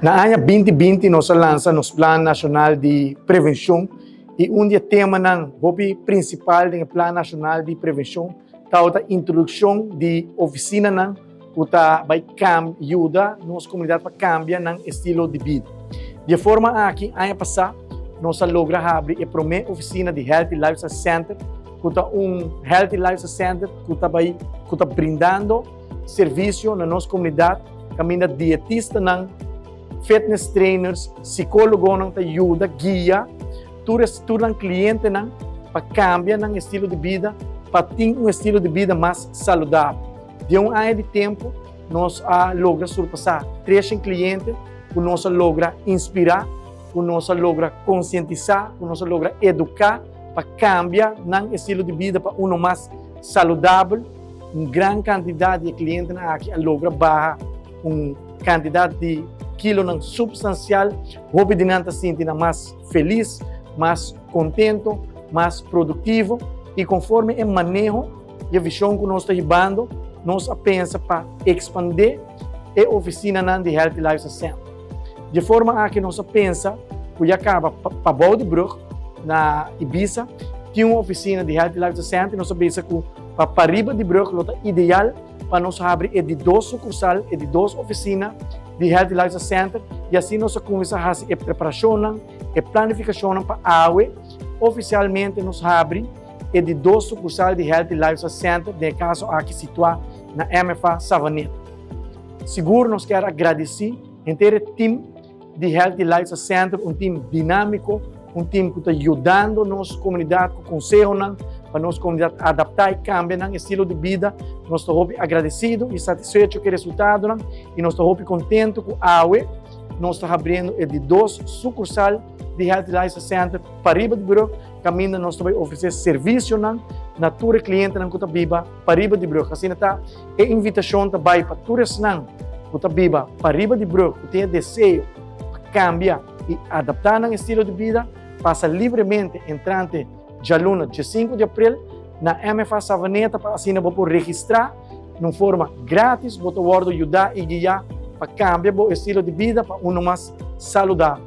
Na ano 2020, nós lançamos o Plano Nacional de Prevenção e tema ng hobby principal ng Plano Nacional de Prevenção é a introdução de oficina ng kuta by ajuda nossa comunidade para cambiar ng estilo de vida. De forma aqui, ano passado, nós logra abrir a primeira oficina de Healthy Lifestyle Center, kuta Healthy Lifestyle Center kuta brindando serviço na nossa comunidade, kami na dietista ng fitness trainers, psicólogo ng ajuda, guia, turang cliente ng pagcambia ng estilo de vida para ter estilo de vida mais saudável. De ano de tempo, nós logra surpassar 3 clientes, que nós logra inspirar, que nós logra conscientizar, que nós logra educar para cambiar ng estilo de vida para mais saudável. Uma grande quantidade de clientes aqui logra barra quantidade de quilo ng substancial, hobby din natin sinti na mais feliz, mais contento, mais produtivo e conforme o manejo e a visão que nós estamos levando, nós pensa para expandir a oficina de Healthy Lifestyle Center. De forma que nós pensa, que acaba para Boudebroek, na Ibiza, tem uma oficina de Healthy Lifestyle Center, nós pensa que para Riba de Brug, é ideal para nós abrir de 2 sucursal e de 2 oficinas de Healthy Lifestyle Center e assim nós começamos a fazer a preparação e planificação para a AUE. Oficialmente nós abrimos de 2 sucursal de Healthy Lifestyle Center, de caso aqui situado na MFA Savaneta. Seguro nós queremos agradecer inteiro time de Healthy Lifestyle Center, time dinâmico, time que está ajudando nossa comunidade com conselho para nossa comunidade adaptar e cambiar o estilo de vida. Nós estamos agradecidos e satisfeitos com o resultado e nós estamos contentos com a AUE. Nós estamos abrindo de 2 sucursal de Healthy Lifestyle Center para Riba de Brug. Caminho nós estamos oferecendo serviço na tua cliente que está viva para Riba de Brug. Assim está a invitação também para todos que está viva para Riba de Brug, que tem desejo para cambiar e adaptar o estilo de vida, passa livremente entrante dia 5 de abril, na MFA Savaneta, para assim não vou registrar, de forma grátis, vou ajudar e guiar para cambiar o estilo de vida para mais saudável.